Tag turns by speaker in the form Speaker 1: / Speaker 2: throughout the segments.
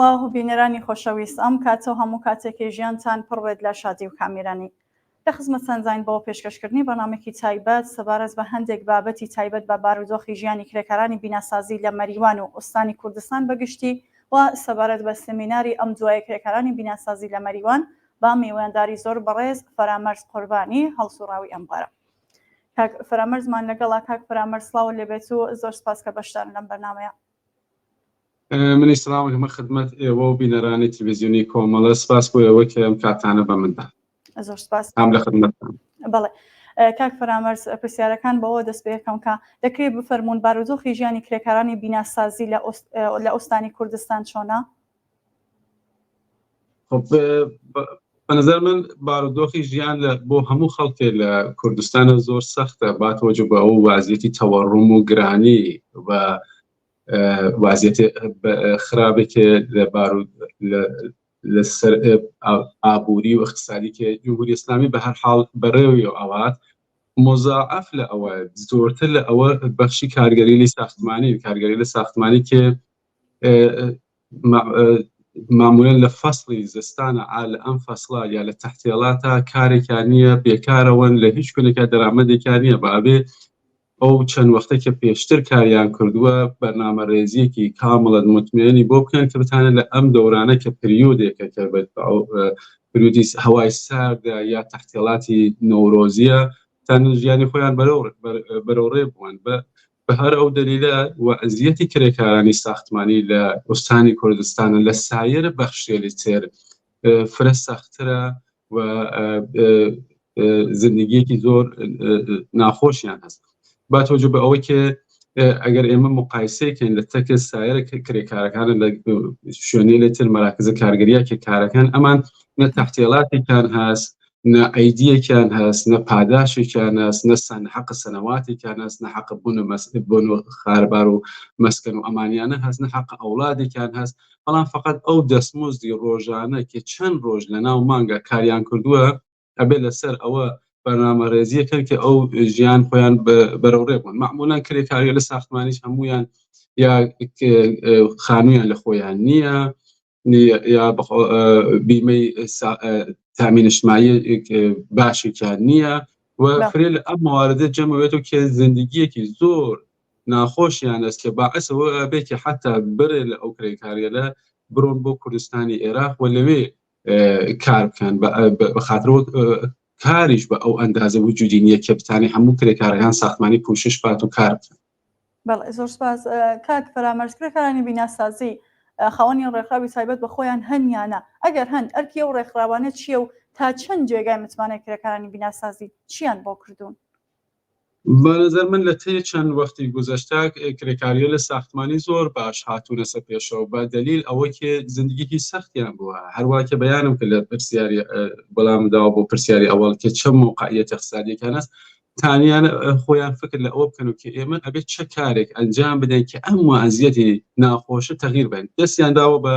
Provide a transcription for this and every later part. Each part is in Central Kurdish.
Speaker 1: سڵاو بینەرانی خۆشەویست ئەم کاتە هەموو کاتێکی ژیانتان پڕبێت لە شادی و کامیرانی لە خزمەتتانزین بۆ پێشکەشکردنی بەنامێکی تایبەت سەبارەت بە هەندێک بابەتی تایبەت بە بارودۆخی ژیانی کرێکارانی بیناسازی لە مەریوان و ئوستانی کوردستان بەگشتی و سەبارەت بە سمیناری ئەم دوایە کرێکارانی بیناسازی لە مەریوان با میوەنداری زۆر بەڕێز فەرامەرز قوربانی هەڵسوڕاوی ئەمبارە. کاک فەرامەرزمان لەگەڵا. کاک فەرامەرز سڵاو لێبێت و زۆر سپاس کە بەشدارن لەم بەرنامەیە.
Speaker 2: منی سلام هەمە خدمەت ئێوە و بینەرانی تلڤیزیۆنی کۆمەڵە سپاس بۆ ئێوە کە ئەم کاتانە بە مندا.
Speaker 1: زۆر سپاس.
Speaker 2: ئەم لە خدمەتتان.
Speaker 1: بەڵێ کاک فەرامەرز پرسیارەکان بەوە دەست پێ یەکەم کە دەکرێت بفەرمونون بارودۆخی ژیانی کرێکارانی بیناسازی لە ئوستانی کوردستان چۆنە؟
Speaker 2: خب بە نظر من بارودۆخی ژیان بۆ هەموو خەڵکێ لە کوردستانە زۆر سەختە با تۆجە بە ئەو وازیەتی تەوەڕوم و گرانی و وازیەتی خراپێکێ لەسەر ئابووری و اقتصادی کە جمهوری ئیسلامی بە هەر حاڵ بەڕێوی و ئەوات مضاعف لە ئەوە زۆرتر لە ئەوە بەخشی کارگەری لە ساختمانی کە معمولا لە فەسڵی زستانە لە ئەم فەسڵا یا لە تەحتێڵاتە کارێکیان نییە بێکارەوەن لە هیچ کونێکە دەرامەدێکیان نییە بەبێ ئەو چەند وەختە کە پێشتر کاریان کردووە بەرنامە ڕێزیەکی کامڵەت متمێنی بۆ بکەن کە بتانە لە ئەم دەورانە کە پریودێکە کە پریودی هەوای ساردە یا تەحتێڵاتی نەورۆزیە تان ژیانی خۆیان بەرەوڕێ بوون بە هەر ئەو دەلیلە وەزیەتی کرێکارانی ساختمانی لە ئوستانی کوردستانە لە سایر بەخشێلی تر فرە سەخترە و زندگیەکی زۆر ناخۆشیان هەست. با تۆجە بە ئەوەی کە ئەگەر ئێمە مقایسەیەکەین لە تەکە سایر کرێکارەکانە لە شوێنەی لێتر مەراکزە کارگەریە کە کارەکان ئەمان نە تەحتێڵاتێکیان هەست نە ئەیدیەکیان هەست نە پاداشێکیان هەست نە حەق سەنەواتێکیان هەست نە حەق بوون خاربار و مەسکەن و ئەمانیانە هەست نە حەق ئەوڵادێکیان هەست بەڵام فقط ئەو دەستمزدی ڕۆژانە کە چەند ڕۆژ لە ناو مانگە کاریان کردووە ئەبێ لەسەر ئەوە بەرنامە ڕێزیەکەن کە ئەو ژیان خۆیان بەرەوڕێ بوون. معمولاً کرێکاریە لە ساختمانیش هەمویان یا خانوویان لە خۆیان نییە یا بیمەی تامین اجتماعی باشێکیان نییە و فرێ لە ئەم مواردە جەمەوێتەوە کە زندگیەکی زۆر ناخۆشیان ئەست کە باعثەوە بێت کە حتا برێ لە ئەو کرێکاریە لە بڕۆن بۆ کوردستانی عێراق و لەوێ کار بکەن بەخاترەوە کاریش بە ئەو ئەندازە وجودی نییە کە بتانی هەموو کرێکارەکان ساختمانی پوشش بات و کار بکەن.
Speaker 1: بەڵێ زۆر سپاس. کاک فەرامەرز کرێکارانی بیناسازی خاوەنی ڕێکخراوی تایبەت بە خۆیان هەنیانە ئەگەر هەن ئەرکی ئەو ڕێکخراوانە چییە و تا چەند جێگای متمانەی کرێکارانی بیناسازی چیان بۆ کردوون؟
Speaker 2: بەنظر من لە طی چەند وەختی گوزەشتا کرێکاریە لە ساختمانی زۆر باش هاتوونە سەر پێشەوە بە دلیل ئەوەی کە زندگیکی سەختیان بووە هەروە کە بەیانم کە لە پرسیاری بەڵامداوە بۆ پرسیاری ئەوڵ کە چەند موقعیەتی اقتصادیەکان هەست تانیان خۆیان فکر لە ئەوە بکەن و کە ئێمە ئەبێت چه کارێک ئەنجام بدەین کە ئەم وەزیەتی ناخۆشە تەغییر بێن. دەستیان داوە بە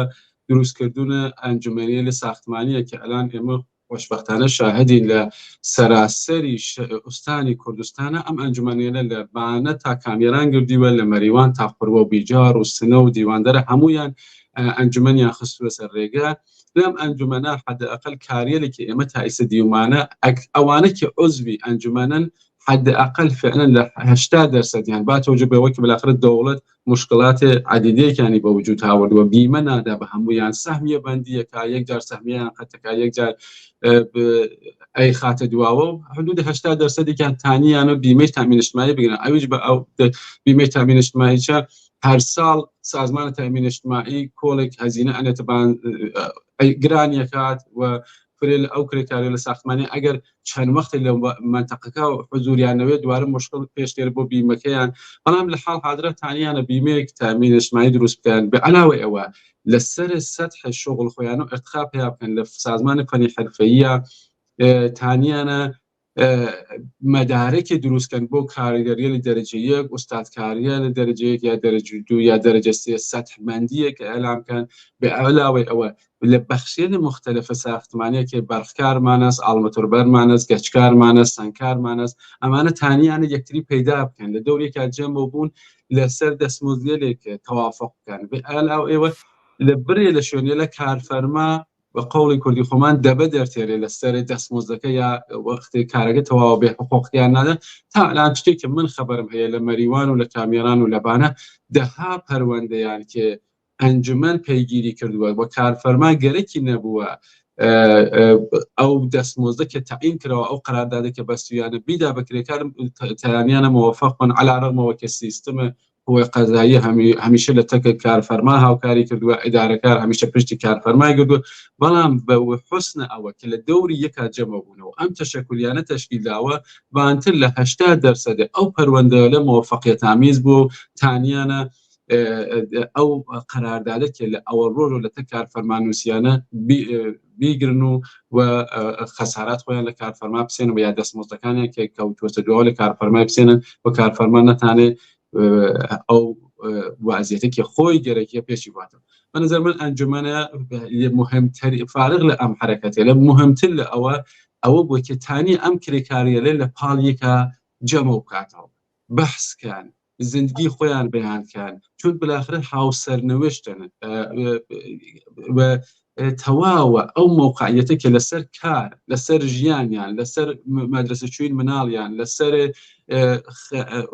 Speaker 2: دروستکردنە ئەنجومەنیە لە ساختمانیە کە ئەلان ئێمە خۆشبەختانە شاهدین لە سەراسەری ئوستانی کوردستانە ئەم ئەنجومەنیانە لە بانە تا کامێران گردیوە لە مەریوان تا قوڕوە و بیجار و سنە و دیواندەرە هەمویان ئەنجومەنیان خستووە سەر ڕێگە. لەم ئەنجومەنە حدەئەقل کاریەکی ئێمە تا ئێستا دیومانە ئەوانە کە عوزوی ئەنجومەنن حدەئەقل فعلا لە 80% با تۆجە بەوە کە بالاخره دەوڵەت مشکڵاتی عدیدەیەکانی بە وجود هاوردووە بیمە نادا بە هەمویان سەهمیە بەندیەکە یەکجار سەهمیان قەتەکە یەکجار ئەی خاتە دواوە و حدود 80%یان تانیانە بیمەی تامین اجتماعی بگرن ئەویش بە ئەو بیمەی تامین اجتماعی هەر ساڵ سازمانە تامین اجتماعی کۆڵێک هەزینە ئەنێتبان گرانیەکات و فرێ لە ئەو کرێکاری لە ساختمانی ئەگەر چەند وەختی لە منتەقەکە و حضوریانەوەی دوارە مشکل پێشتێر بۆ بیمەکەیان بەڵام لە حاڵ حاضرە تانیانە بیمەیەک تامین اجتماعی دروست بکەن بە علاوەی ئەوە لەسەر سەطح شغل خۆیان و ارتقا پێیا بکەن لە سازمانی فەنی حرفەیە تانیانە مەدارێکی دروستکەن بۆ کارگەریە لە دەرەجە یەک ئوستادکاریە لە دەرەجە یەک یا دەرەجە دوو یا دەرەجە سێ سەتحمەندیە کە ئەلامکەن بە علاوەی ئەوە لە بەخشێنە مختلفە ساختمانیە کە بەرخکارمانەست ئاڵمەتۆربەرمانەست گەچکارمانەست سەنگکارمانەست ئەمانە تانیانە یەکتری پەیدا بکەن لە دەورێکا جەمع بوون لەسەر دەستمزدێک تەوافق بکەن بە علاوەی ئێوە لە برێ لە شوێنێ لە کارفەرما بە قوڵی کوردی خۆمان دەبە دەرتێرێ لە سەر دەستمۆزدەکە یا وەختی کارەکە تەواو بێ حقوقیان نادە تا ئەلان شتێکی من خەبەرم هەیە لە مەریوان و لە کامێران و لەبانە دەها پەروەندەیان کێ ئەنجومەن پەیگیری کردووە بۆ کارفەرما گەرەکی نەبووە ئەو دەستمۆزدە کە تەعین کراوە ئەو قەراردادێکە بەستویانە بیدا بە کرێکارم تەیانیانە موەفەق بن عەلی ڕەغمەوە کە سیستەمە هۆی قەزایی هەمیشە لە تەکە کارفەرما هاوکاری کردووە ئیدارەکار هەمیشە پشتی کارفەرمای کردووە بەڵام بە حوسنە ئەوە کە لە دەوری یەکا جەمە بوونەوە ئەم تەشەکولیانە تەشکیلداوە بانتر لە 80% ئەو پەروەندە لە موەفەقیەت‌ئامیز بوو تانیانە ئەو قەراردادێکە لە ئەوە ڕۆژ لە تە کارفەرمانوسیانە بیگرن و خەسارات خۆیان لە کارفەرما بسێنن یا دەستمۆزدەکانیان کە کەوتوەتە دووە لە کارفەرمای بسێنن و کارفەرما نەتانێت ئەو وازیەتێکی خۆی گەرەکیە پێشی واتە بەنظر من ئەنجومەنە مهمتر فارغ لە ئەم حرەکەتێ لە مهمتر لە ئەوە بۆ کێتانی ئەم کرێکاریەلێ لە پاڵیەکە جەمە بکاتەوە بەحسکان زندگی خۆیان بەیانکان چون بلاخرە هاوسەرنەوەشتن تەواوە ئەو موقعیەتە کە لەسەر کار لەسەر ژیانیان لەسەر مەدرسە چوین مناڵیان لەسەر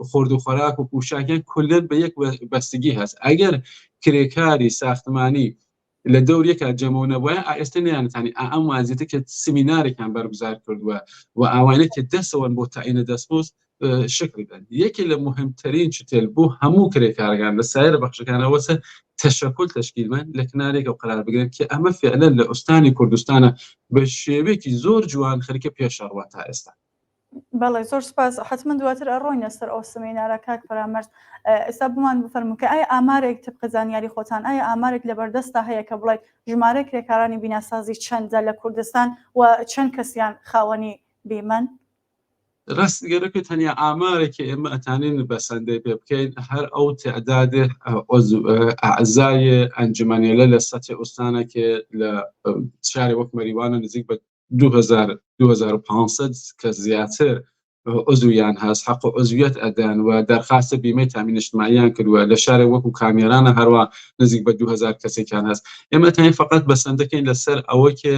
Speaker 2: خورد و خۆراک و پوشاکیان کولن بە یەک بەستگی هەست ئەگەر کرێکاری ساختمانی لە دەورێکە جەمەونەوەە ئێستا نیانتانی ئەم وازیێتە کە سمینارێکیان بەرگزار کردووە و ئاوانێک کە دەستەوەن بۆ تەعینە دەستمۆز شکل بدەن یەکی لە مهمترین چتێل بوو هەموو کرێکارەکان لە سایر بەخشەکانەوەسە تەشەکل تشکیلمەن لە کنارێکە قرار بگرن کە ئەمە فعلەن لە ئوستانی کوردستانە بە شێوەیەکی زۆر جوان خەریکە پێشەڕوە تا ئێستا.
Speaker 1: بەڵێ زۆر سپاس حتمما دواتر ئەڕۆینە سەر ئەو سمینارە کاک فەرامەرز ئێستا بمان بفەرموو کە ئایا ئامارێک تبقە زانیاری خۆتان ئایا ئامارێک لەبەردەستا هەیە کە بڵێ ژمارە کرێکارانی بیناسازی چەندە لە کوردستان و چەند کەسیان خاوەنی بیمەن؟
Speaker 2: ڕاستگەرەکە تەنیا ئامارێکی ئێمە ئەتانین بەسەندەی پێ بکەین هەر ئەو تعدادێ ئەعزای ئەنجومەنیەلە لە سەتی ئوستانەکە لە شاری وەک مەریوانە نزیک بە 2500 کە زیاتر عضویان هەست حەق عضویەت ئەدەن و دەرخاستە بیمەی تامین اجتماعیان کردووە لە شارێ وەکو کامێرانە هەروە نزیک بە 2000 کەسێکیان هەست ئێمە تەنیا فقط بەسەندەکەین لەسەر ئەوە کە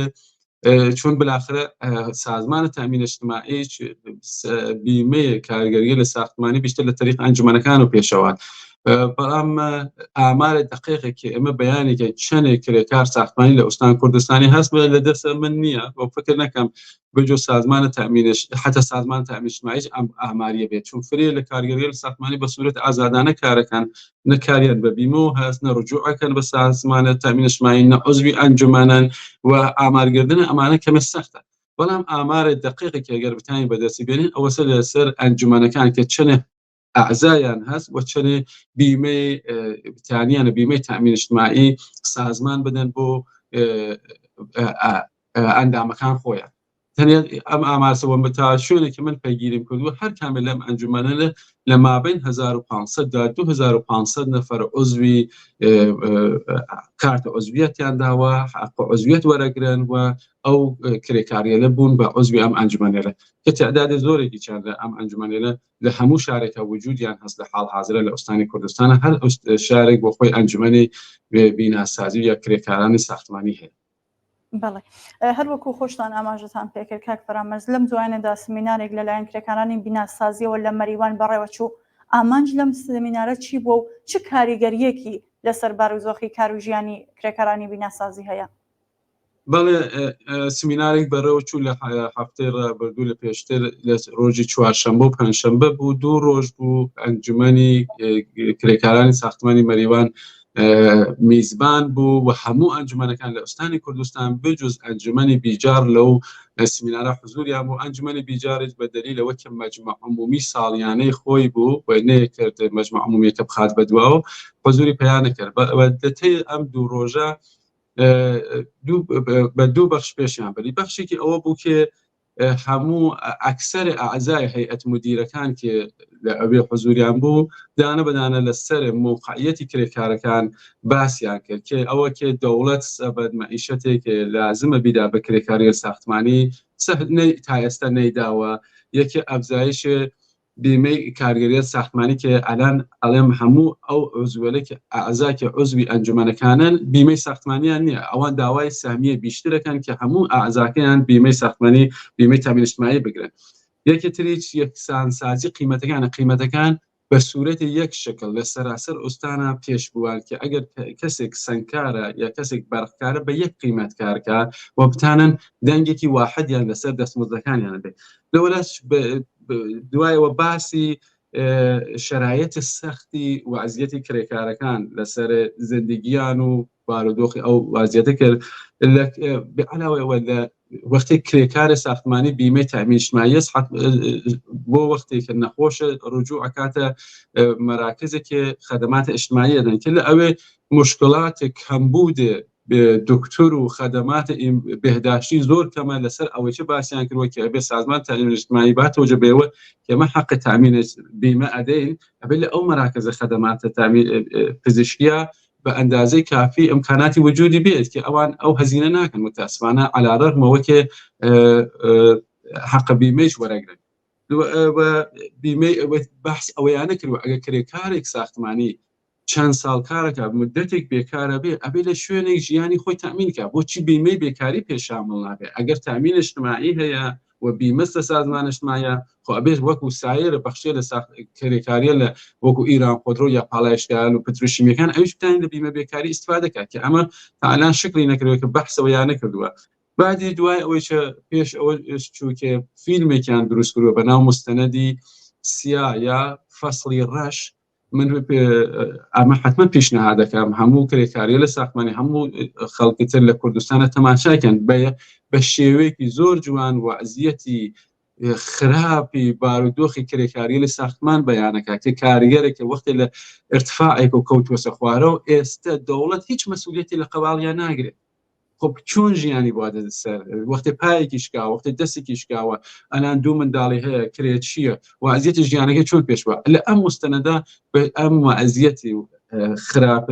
Speaker 2: چون بالاخره سازمان تامین اجتماعی بیمه کارگەریە لە ساختمانی بیشتر لە طریق ئەنجومەنەکان و پێشەوان بەڵام ئامارە دقیقێکی ئێمە بەیانێکە چەندێک کرێکار ساختمانی لە ئوستان کوردستانی هەست لە دەستە من نییە بۆ فکر نەکەم بجۆ سازمانە تامینش حتا سازمان تامین اجتماعی ئەم ئاماریە بێت چون فرێ لە کارگەریە لە ساختمانی بە سوورەت ئازادانە کارەکان نەکاریان بە بیمە و هەست نەڕجوعەکەن بە سازمانە تامین اجتماعی نە عضوی ئەنجومەنن و ئامارگردن ئەمانە کەمە سەختە بەڵام ئامارە دقیقێکی ئەگەر بتانی بەدەستی بێنین ئەوەسە لەسەر ئەنجومەنەکان کە چەنە ئەعزایان هەست و چەنێ بیمەی بتانیانە بیمەی تامین اجتماعی سازمان بدەن بۆ ئەندامەکان خۆیان تەنیا ئەم ئامارسەوەم بە تا شوێنێکی من پەیگیریم کردووە هەر کامل لەم ئەنجومەنە لە مابین 1500 تا 2500 نەفەر عضوی کارتە عضویەتیان داوە حق عضویەت وەرەگرن و ئەو کرێکاریەلە بوون بە عضوی ئەم ئەنجومەنێرە کە تعداد زۆرێکی چند لە ئەم ئەنجومەنێرە لە هەموو شارێکە وجودیان هەست لە حاڵ حاضرە لە ئوستانی کوردستانە هەر شارێک بۆ خۆی ئەنجومەنی بیناسازی یا کرێکارانی ساختمانی هەیە.
Speaker 1: بەڵێ هەر وەکو خۆشتان ئاماژەتان پێکرد کاک فەرامەرز لەم دوایانەدا سمینارێک لەلایەن کرێکارانی بیناسازیەوە لە مەریوان بەڕێوەچوو ئامانج لەم سمینارە چی بووە و چ کاریگەریەکی لەسەر بارودۆخی کار و ژیانی کرێکارانی بیناسازی هەیە؟
Speaker 2: بەڵێ سمینارێک بەڕێوەچوو لە هەفتەی ڕابردوو لە پێشتر لە ڕۆژی چوارشەمبە و پەنجشەمبە بوو 2 ڕۆژ بوو ئەنجومەنی کرێکارانی ساختمانی مەریوان میزبان بوو و هەموو ئەنجومەنەکان لە ئوستانی کوردستان بجوز ئەنجومەنی بیجار لەو سمینارە حزوریان بوو ئەنجومەنی بیجارێک بە دەلیلەوە کە مەجموع عمومی ساڵیانەی خۆی بوو و نەیەکرد مەجموع عمومیەکە بخات بەدواوە حزوری پەیانە کرد دەتەی ئەم 2 ڕۆژە بە 2 بەخش پێشیان بەری بەخشێکی ئەوە بوو کە هەموو ئەکسەر ئەعزای هەیئەت مدیرەکان کە لە ئەوێ حزوریان بوو دانە بەدانە لەسەر موقعیەتی کرێکارەکان باسییان کرد کە ئەوە کە دەوڵەت سەبەت مەعیشەتێک لازمە بیدا بە کرێکاری ساختمانی تا ئێستا نەیداوە یەکێ ئەفزایش بیمەی کارگەریە ساختمانی کە ئەلان ئەڵێم هەموو ئەو عزوێلێکی ئەعزاکە عزوی ئەنجومەنەکانن بیمەی ساختمانیان نییە، ئەوان داوای سامیە بیشترەکەن کە هەموو ئاعزاکەیان بیمەی ساختمانی بیمەی تامین اجتماعی بگرن. یەکێتریش یەکسانسازی قیمەتەکان بە سوورەتی یەک شکل لە سەراسەر ئوستانە پێشبووان کە ئەگەر کەسێک سنگکارە یا کەسێک بەرقکارە بە یەک قیمەت کارکە و بتانن دەنگێکی واحدیان لەسەر دەستمزدەکانیان بێت. لەوەلاش دوایەوە باسی شرایط سەختی وەزعیەتی کرێکارەکان لەسەر زندگیان و بارودۆخی ئەو وەزعیەتە کرد علاوەیەوە لە وەختی کرێکارە ساختمانی بیمەی تامین اجتماعی بۆ وەختێکە نەخۆشە ڕجوع ئەکاتە مەراکزێکی خەدەماتە اجتماعیە دەن کە لە ئەوێ مشکلاتێک کەمبوودێ دکتۆر و خەدەماتە بێهداشتی زۆر کەمە لەسەر ئەوەی چه باسییان کردوە کە ئەبێ سازمان تامین اجتماعی باتەوە بێەوە کەمە حق تامین بیمە ئەدەین ئەبێ لە ئەو مەراکزە خەدەماتە تامین پزیشکیە بە ئەندازەی کافی ئەمکاناتی وجودی بێت کە ئەوان ئەو هەزینە ناکەن متاسفانە عەلا ڕەغمەوە کە حق بیمەیش وەرەگرن. بیمەی بەحس ئەوەیانە کردوە ئەگەر کرێکارێک ساختمانی چەند ساڵ کارەکە مدەتێک بێکارە بێ ئەبێ لە شوێنێک ژیانی خۆی تامینکە بۆچی بیمەی بێکاری پێشامڵ نابێ ئەگەر تامین اجتماعی هەیە و بیمەستە سازمان اجتماعیە خۆ ئەبێت وەکو سایر بەخشێ لە کرێکاریە لە وەکو ئیران خۆدرۆ یا پاڵایشکان و پتروشیمیەکان ئەویش بتانین لە بیمە بێکاری ئیستفادە دەکات کە ئەمە تا ئەلان شکلی نەکردووە کە بەحسەوەیان نەکردووە. بعدی دوای ئەوەی پێش ئەوە چووکە فیلمێکیان دروست کردووە بە ناو مستەنەدی سیا یا فەسڵی ڕەش من ئەمە حتمما پیشنهاد دەکەم هەموو کرێکاریە لە ساختمانی هەموو خەڵکیتر لە کوردستانە تەماشاکەن بە شێوەیەکی زۆر جوان وەزعیەتی خراپی بارودۆخی کرێکاری لە ساختمان بەیانەکە کە کاریگەرێکە وەختی لە ارتفاعێک و کەوتوەسە خوارەوە ئێستا دەوڵەت هیچ مەسئولیەتی لە قەباڵیان ناگرێت. خب چۆن ژیانی بۆ دەسەر وەختی پایەکی شکاوە وەختی دەستێکی شکاوە ئەلان دوو منداڵی هەیە کرێت چییە وەزعیەتی ژیانەکە چۆن پێشوە لە ئەم مستەنەدا ئەم وەزعیەتی خراپ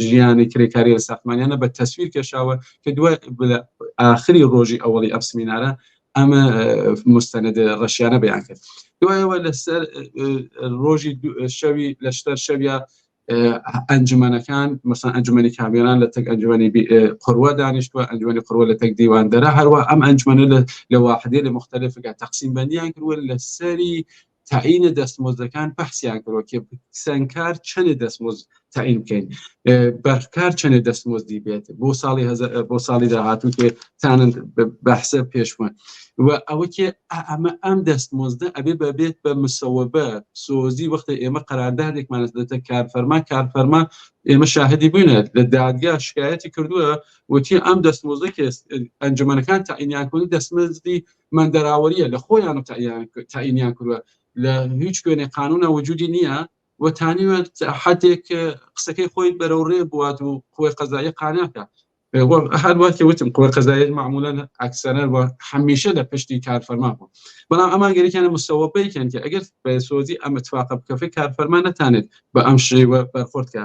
Speaker 2: ژیانی کرێکاری لە ساختمانیانە بە تەسویر کێشاوە کە دوای ئاخری ڕۆژی ئەوڵی ئەم سمینارە ئەمە مستەنەد ڕەشیانە بەیان کرد. دوایەوە لەسەر ڕۆژی شەوی لەشتەر شەویە ئەنجومەنەکان مەسەڵەن ئەنجومەنی کامێران لە تەک ئەنجومەنی قڕوە دانیشتووە ئەنجومەنی قڕوە لە تەک دیواندەرە هەروە ئەم ئەنجومەنە لە واحدێ لە مختلفەکە تەقسیم بەندیان کردووە لەسەری تعیینە دەستمزدەکان بەحسیان کردووە کە سنگکار چەندە دەستمزد تعیین بکەین بەرقکار چەندە دەستمزدی بێت بۆ ساڵی داهاتوو کە تانن بەحسە پێشوە و ئەوە کە ئەم دەستمزدە ئەبێ بەبێت بە مسەوەبە سۆزی وەختە ئێمە قەراردادێکمان دەدەتە کارفەرما ئێمە شاهدی بووینە لە دادگا شکایەتی کردووە وتی ئەم دەستمزدە کە ئەنجومەنەکان تعیینیان کردن دەستمزدی مندەراوەریە لە خۆیان تعیینیان کردووە لە هیچ کوێنێ قانونە وجودی نییە و تانیوە حدێک قسەکەی خۆی بەرەوڕێ بوات و خۆی قەزایی قاناکە هەروە کە وتم قوە قەزایی معمولاً ئەکسەرەن و هەمیشە لە پشتی کارفەرما بوو بەڵام ئەمان گەرەکیانە مستەوەبەیکەن کە ئەگەر بە سۆزی ئەم اتفاقە بکەفەی کارفەرما نەتانێت بە ئەم شێوە بەرخۆردکە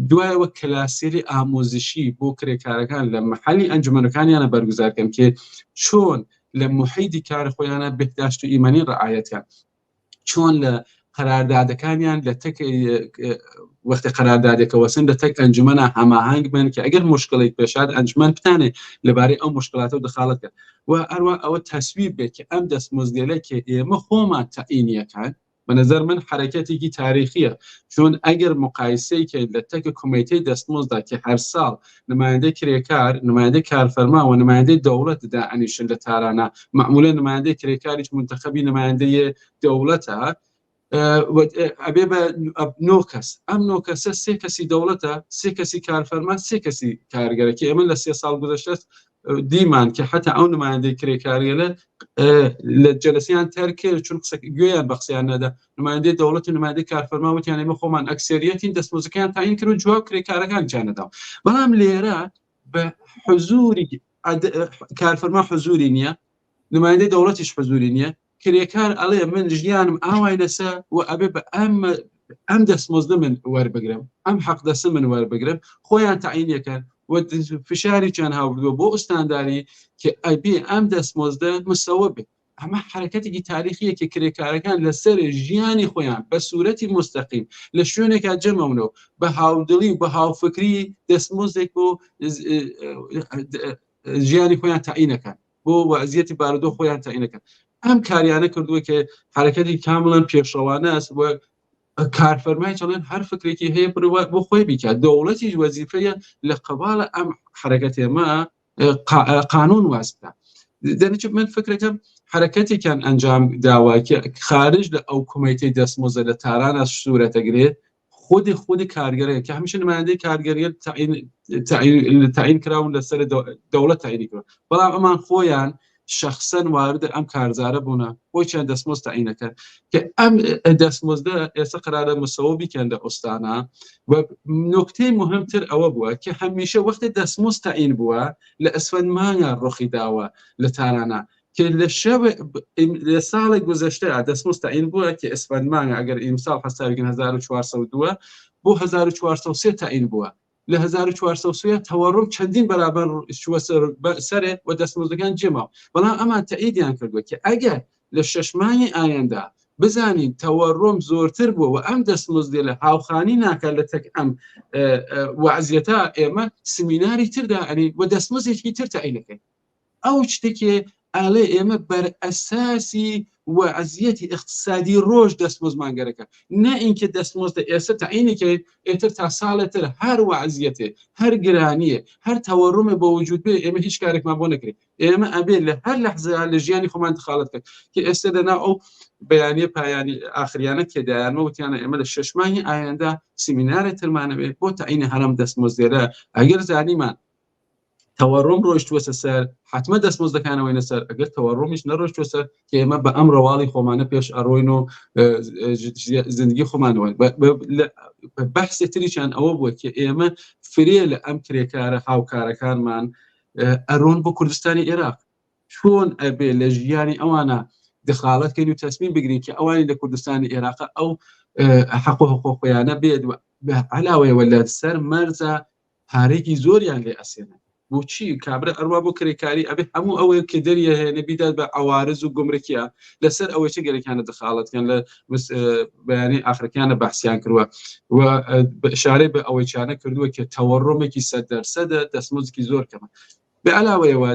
Speaker 2: دوایەوە کلاسیری ئامۆزشی بۆ کرێکارەکان لە محلی ئەنجومەنەکانیانە بەرگوزارکەن کە چۆن لە محیطی کار خۆیانە بهداشت و ئیمانی ڕعایەتیان چۆن لە قەراردادەکانیان لە تەک وەختی قەراردادێکە وەسن لە تەک ئەنجومەنە هەماهنگ بن کە ئەگەر مشکلێک پێشاد ئەنجومەن بتانێت لەبارەی ئەو مشکلاتە و دەخالت کرد و هەروە ئەوە تەسویر بێت کە ئەم دەستمزدێلە کە ئێمە خۆمان تەعیینیەکان بە نظر من حرەکەتێکی تاریخیە چون ئەگەر مقایسەیەکە لە تەک کۆمیتەی دەستمزددا کە هەر ساڵ نمایندەی کرێکار نمایندەی کارفەرما و نمایندەی دەوڵەت دائەنیشن لە تارانە معمولا نمایندەی کرێکاریش منتەخەبی نمایندەی دەوڵەتە ئەبێ بە 9 کەس ئەم 9 کەسە 3 کەسی دەوڵەتە 3 کەسی کارفەرما 3 کەسی کارگەرەکی ئێمە لە 3 ساڵ گذشتە دیمان کە حتا ئەو نمایندەی کرێکاریە لە جەلسیان تەرکرد چون گوێیان بە قسەیان نەدا نمایندەی دەوڵەت و نمایندەی کارفەرما وتیان ئێمە خۆمان ئەکسەریەتین دەستمزدەکەیان تعیین کرد و جواب کرێکارەکان جانەدا بەڵام لێرە بە حضوری کارفەرما حضوری نییە نمایندەی دەوڵەتیش حضوری نییە کرێکار ئەڵێ من ژیانم ئاوای لەسە و ئەبێ بە ئەم دەستمزدە من وەربگرم ئەم حەقدەسە من وەربگرم خۆیان تعیینەکەن و فشاری چەند هاوردووە بۆ ئوستانداری کە ئەبێ ئەم دەستمزدە مسەوە بێت ئەمە حرەکەتێکی تاریخیەکی کرێکارەکان لەسەر ژیانی خۆیان بە سوورەتی مستەقیم لە شوێنێکا جەمەونەوە بە هاودڵی و بە هاوفکری دەستمۆزێک بۆ ژیانی خۆیان تاعینەکەن بۆ وەزیەتی بارودۆ خۆیان تاعینەکەن. ئەم کاریانە کردووە کە حرەکەتی کامڵەن پێشەوانە است و کارفەرمای چەڵێن هەر فکرێکی هەیە بۆ خۆی بیکات. دەوڵەتیش وەزیفەیە لە قەباڵە ئەم حرەکەتێمە قانون واز بکات. دەنێت من فکرەکەم حرەکەتێکیان ئەنجام داوە کە خارج لە ئەو کومەیتەی دەستمۆزە لە تارانە سوورەتەگرێت خودی کارگەرەیە کە هەمیشە نمایندەی کارگەریە تعیین کراون لەسەر دەوڵەت تعیینی کرد، بەڵام ئەمان خۆیان شخصەن وارد ئەم کارزارە بوونە بۆچیان دەستمۆز تعیینەکە کە ئەم دەستمۆزدە ئێستا قرارە مسەوە بیکەن لە ئۆستانە. و نکتەی مهمتر ئەوە بووە کە هەمیشە وەختی دەستمۆز تعیین بووە لە ئەسفەندمانە ڕۆخی داوە لە تارانە کە لە ساڵی گوزەشتە دەستمۆز تعیین بووە کە ئەسفەندمانە ئەگەر ئیمساڵ حسابیکەن 1402 بۆ 1403 تعیین بووە. لە 1403 تەوەڕم چەندین بەرابەر سەرێ و دەستمۆزەکان جێماوە، بەڵام ئەمان تەئیدیان کردووە کە ئەگەر لە 6 مانگی ئایندا بزانین تەوەڕم زۆرتر بووە و ئەم دەستمۆزدێ لە هاوخانی ناکات لە تەک ئەم وەعزیەتە ئێمە سمیناری تردا ئەنی و دەستمۆزێکی تر تەعیینەکەین. ئەو شتێکی ئاڵێ ئێمە بەر ئەساسی وەعزیەتی اقتصادی ڕۆژ دەستمۆزمانگەرەکە نە ئینکە دەستمۆزدە ئێستا تەعیینەکەیت ئێتر تا ساڵێتر هەر وەعزیەتێ هەر گرانیە هەر تەوەڕمە بە وجود بێ ئێمە هیچ کارێکمان بۆ نەکرێت. ئێمە ئەبێ لە هەر لەحزەیە لە ژیانی خۆمان دخالت کرد کە ئێستا دەنا ئەو بەیانیە پایانی ئاخریانە کێدایانمە وتیانە ئێمە لە 6 مانگی ئایندا سیمینارێک ترمانەوێت بۆ تەعیینی هەرم دەستمۆزدێرە. ئەگەر زانیمان تەوەڕم ڕۆیشتووەتە سەر حتممە دەستمۆزدەکانەوەی نەسەر، ئەگەر تەوەڕمیش نەڕۆیشتووە سەر کە ئێمە بە ئەم ڕەواڵی خۆمانە پێش ئەڕۆین و زندگی خۆمانەوە. بەحسێ تریشان ئەوە بووە کە ئێمە فرێ لە ئەم کرێکارە هاوکارەکانمان ئەڕۆن بۆ کوردستانی عێراق چۆن ئەبێ لە ژیانی ئەوانە دخالەتکەین و تەسمیم بگرین کە ئەوانی لە کوردستانی عێراق ئەو حەق و حقوقیانە بێت علاوەیەوە لە سەر مەرجە پارێکی زۆریان لێ ئەسێنن. بۆچی کابرا ئەڕوا بۆ کرێکاری ئەبێ هەموو ئەوەیە کە دەریە هەیە نەبیدات بە عوارز و گمرکیە لەسەر ئەوەی چ گەرەکانە دخالەتکەن لە بەیانی ئاخرەکانە بەحسیان کردووە و ئشارەی بە ئەوەی چانە کردووە کە تەوەڕمێکی 100% دەستمۆزێکی زۆر کەمە. بە علاوەیەوە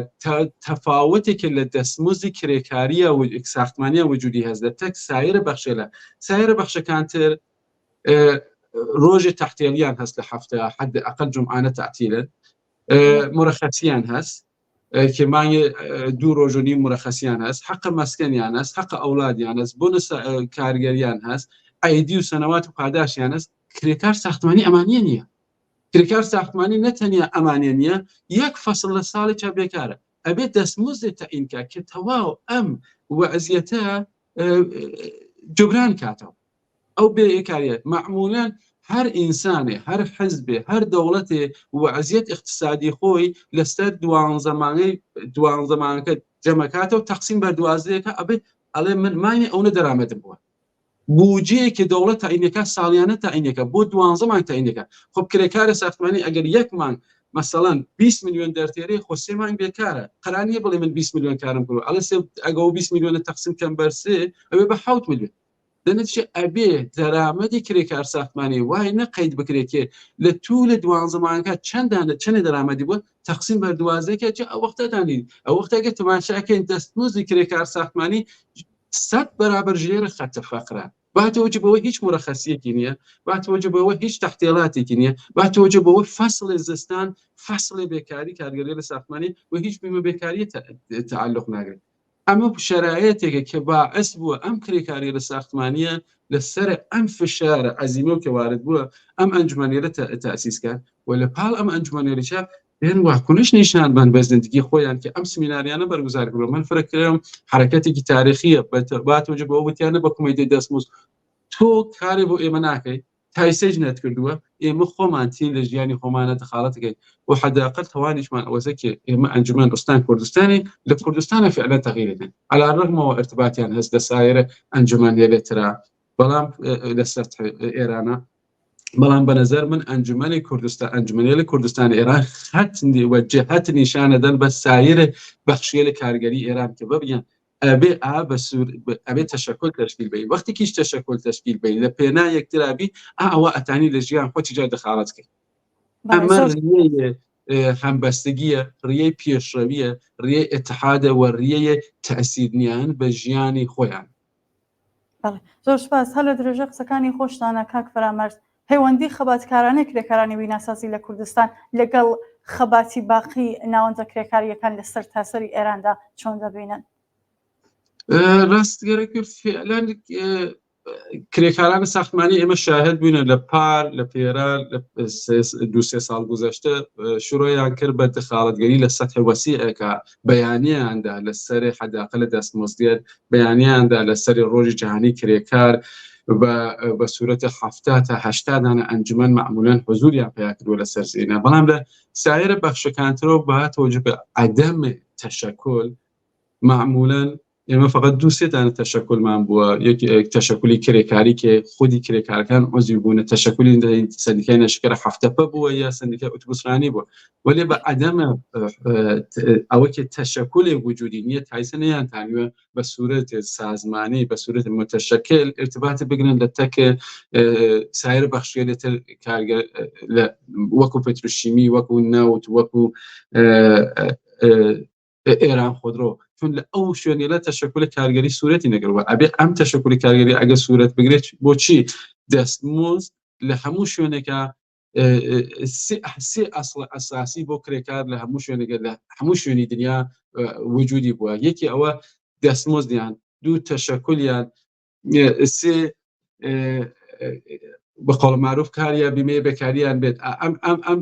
Speaker 2: تەفاوتێکە لە دەستمۆزی کرێکاریە و ساختمانیە وجودی هەست لە تەک سایر بەخشێلە سایر بەخشەکانتر ڕۆژی تەحتێلیان هەست لە هەفتە حد ئەقل جمعانە تعتیلن مرخصیان هەست کە مانگی 2 ڕۆژ و نیم مرخصیان هەست، حەقە مەسکەنیان هەست، حەقە ئەولادیان هەست، بۆنس کارگەریان هەست، ئایدی و سەنەوات و پاداشیان هەست. کرێکار ساختمانی ئەمانیە نییە. کرێکار ساختمانی نەتەنیا ئەمانیە نییە، یەک فەسڵ لە ساڵێکا بێکارە ئەبێت دەستمۆزێت تەعیینکە کە تەواو ئەم وەعزیەتە جبران کاتەوە. ئەو بێکاریە معمولاً هەر ئینسانێ هەر حزبێ هەر دەوڵەتێ وەعزیەت اقتصادی خۆی لەسەر دوان زەمانەکە جەمەکاتە و تەقسیم بەر دوازدەیەکە ئەبێت ئەڵێ من مانگی ئەوە دەرامەدم بووە بودجەیەکی دەوڵەت تەعیینەکە ساڵیانە تەعیینەکە بۆ 12 مانگ تەعیینەکە. خۆ کرێکارە ساختمانی ئەگەر یەک مانگ مەسەڵەن 20 میلیۆن دەرتێری خۆ 3 مانگ بێکارە قەرانیە بڵێ من 20 میلیۆن کارم کردووە ئەڵێ ئەگە 20 میلیۆنە تەقسیم کەم بەر 3 ئەوێ بە 7 میلیۆن. دەنێتچێ ئەبێ دەرامەدی کرێکار ساختمانی وای نەقەید بکرێت لە توو لە 12 مانگەکە چەندە دەرامەدی بووە تەقسیم بەر 12ەکە چ ئەو وەختەدانی ئەو وەختەکە تەماشاکەین دەستمۆزی کرێکار ساختمانی 100 بەرابەر ژێرە خەتە فەقرە. باتەوەجە بەوە هیچ مرەخەسیەکی نییە، باتەوەجە بەوە هیچ تەحتێڵاتێکی نییە، باتەوەجە بەوە فەسڵی زستان فەسڵی بێکاری کارگەری لە ساختمانی و هیچ بیمە بێکاری تعلق ناگرێت. ئەمە شرایطێکە کە باعث بووە ئەم کرێکاری لە ساختمانیە لەسەر ئەم فشارە عەزیمە و کە وارد بووە ئەم ئەنجومەنیرە تەئسیسکە و لە پاڵ ئەم ئەنجومەنیرەیە بێن واکنش نیشان بن بە زندگی خۆیان کە ئەم سمیناریانە بەرگوزار کردووە. من فکرم حرەکەتێکی تاریخیە باتەوەجە بەوە وتیانە بە کومەیتەی دەستمۆز تۆ کارێ بۆ ئێمە ناکەی تایسەج نەتکردووە ئێمە خۆمان تین لە ژیانی خۆمانە دخالەتەکەی و حداقل توانیشمان ئەوەزە کە ئێمە ئەنجومەن ئوستان کوردستانی لە کوردستانە فعلا تەغییرەکەن على الرغمەوە ارتباطیان هەست لە سایر ئەنجومەنیە ترا بەڵام لەسەر ئێرانە بەڵام بە نظر من ئەنجومەنی کوردستان ئەنجومەنیە لە کوردستانی ئێران خەت و جهت نیشانە دەن بە سایر بەخشیە لە کارگەری ئێران کە ببیان ئەبێ تەشەکل تشکیل بێ وەختی کیش تەشەکل تشکیل بێ لە پێنا یەکترابی ئەوە ئەتانی لە ژیان خۆی جای دەخاڵەتکە ئەمە ڕێی هەمبەستگیە ڕێی پێشڕەویە ڕێی ئەتحادە و ڕێیە تەسیرنیان بە ژیانی خۆیان.
Speaker 1: زۆر سپاس هەلە درێژە قسەکانی خۆشتانە کاک فەرامەرز پەیوەندی خەباتکارانە کرێکارانی بیناسازی لە کوردستان لەگەڵ خەباتی باقی ناوەندە کرێکاریەکان لەسەر تاسەری ئێراندا چۆن دەبینن؟
Speaker 2: ڕاستگەرە کرد فعلان کرێکارانی ساختمانی ئێمە شاهد بووینە لە پار لە پێرە دو سێ ساڵ گذشتە شروعیان کرد بە دخالەتگەری لە سەتح وەسیعەکە بەیانیاندا لەسەری حەداقە لە دەستمزدێت بەیانیاندا لەسەری ڕۆژی جیهانی کرێکار بە سوورەتە 70 تا 80 دانە ئەنجومەن معمولاً حضوریان پیا کردووە لەسەر زینە بەڵام لە سایر بەخشەکانترەوە بەهاتەوە بە عەدەم تەشەکل معمولاً ئێمە فقط دو سێتانە تەشەکلمان بووە یەک تەشەکلی کرێکاری کە خودی کرێکارەکان عضوی بوون تەشەکلی سندیکای نەشکرە هەفتەپە بووە یا سندیکای ئۆتۆبوسرانی بووە وەلێ بە عەدەمە ئەوە کە تەشەکلی وجودی نیە تایسنیان تانوە بە سوورەت سازمانی بە سوورەت متەشەکل ارتباط بگرن لە تەکە سایر بەخشیە لەتر کارگەر وەکو پێتروشیمی وەکو نەوت وەکو ئێران خودرۆ چون لە ئەو شوێنێ لە تەشەکل کارگەری سوورەتی نەگەڕوە ئەبێ ئەم تەشەکلی کارگەری ئەگە سوورەت بگرێت بۆچی دەستمزد لە هەموو شوێنێکە سێ ئەسڵ ئەساسی بۆ کرێکار لە هەموو شوێنێکە لە هەموو شوێنی دنیا وجودی بووە یەکی ئەوە دەستمزدیان دوو تەشەکلیان سێ بەقەڵ معروف کاریا بیمەیە بەکاریان بێت ئەم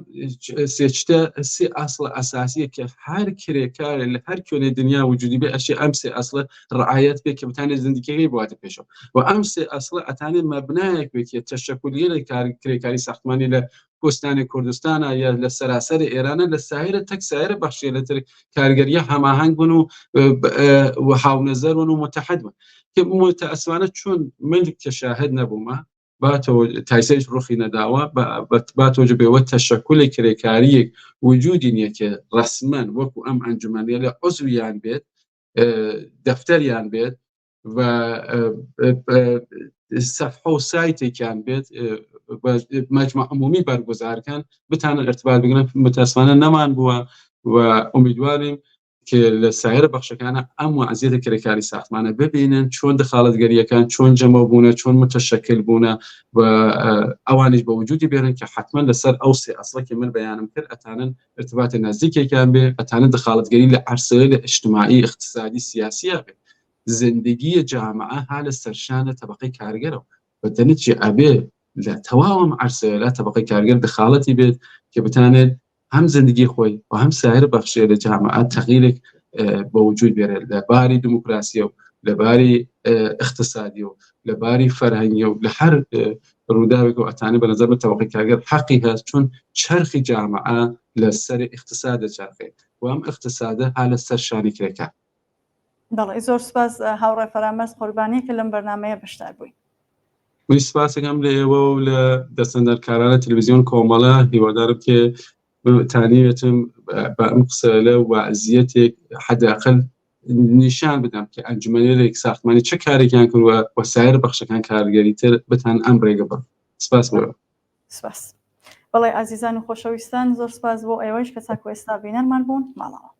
Speaker 2: سێچتە سێ ئەسڵ ئەساسیە کە هەر کرێکار لە هەر کوێنەی دنیا وجودی بێ ئەشی ئەم سێ ئەسڵە ڕعایەت بێت کە بتانێت زندگیەکەی بواتە پێشەوە و ئەم سێ ئەسڵە ئەتانێت مەبنایەک بێت کە تەشەکلیە لە کرێکاری ساختمانی لە کوردستانی کوردستانە یا لە سەراسەری ئێرانە لە ساحرە تەک ساحرە بەخشیە لەتر کارگەریە هەماهەنگ بوون و هاونەزەر بوون و متحد بوون کە متەئەسفانە چۆن من کە شاهد نەبوومە باتەوە تایسەیش ڕوخی نەداوە باتەوە بێوە تەشەکلی کرێکاریەک وجودی نییە کە ڕەسمەن وەکو ئەم ئەنجومەنیە لە عضویان بێت دەفتەریان بێت و سەفحە و سایتێکیان بێت مەجموع عمومی بەرگوزارکەن بتانە ارتباط بگرن متەئەسفانە نەمان بووە و ئومیدواریم کە لە سایر بەخشەکانە ئەم وەزعیەتە کرێکاری ساختمانە ببینن چۆن دخالەتگەریەکان چۆن جەمە بوونە چۆن متەشەکل بوونە و ئەوانش بە وجودی بێنن کە حتمما لەسەر ئەو سێ ئەسڵێکی من بەیانم کرد ئەتانن ارتباطی نزدیکێکیان بێ ئەتانە دخالەتگەری لە عەرصەیە لە اجتماعی اقتصادی سیاسیە بێ زندگی جامعە ها لە سەرشانە طبقەی کارگەرەوە بەتەنێکی ئەبێ لە تەواوم عەرصەیە لە طبقەی کارگەر دخالەتی بێت کە بتانێت هەم زندگی خۆی و هەم سایر بەخشێ لە جامعە تەغییرێک بە وجود بێرێت لە باری دموکراسیە و لە باری اقتصادی و لە باری فەرهەنگی و لە هەر ڕووداوێک و ئەتانە بە نەزەر بە طبقەی کارگەر حەقی هەست چون چرخی جامعە لەسەر اقتصادە چرخێت و ئەم اقتصادە ها لەسەر شانی کرێکار.
Speaker 1: بەڵێ زۆر سپاس هاوڕێ فەرامەرز قوربانی کە لەم بەرنامەیە بەشدار بووین.
Speaker 2: من سپاسەکەم لە ئێوە و لە دەستەندەرکارانە تەلەڤیزیۆن کۆمەڵە هیوادارم کە تانیوێتم بە ئەم قسە لە وەزعیەتێک حەداقل نیشان بدەم کە ئەنجومەنێک ساختمانی چه کارێکیان کردووە و سایر بەخشەکان کارگەریتر بتان ئەم ڕێگە بڕن. سپاس بۆ.
Speaker 1: سپاس. بەڵێ ئازیزان و خۆشەویستان زۆر سپاس بۆ ئێوەش کە چاکو ئێستا بینەرمان بوون ماڵەوە.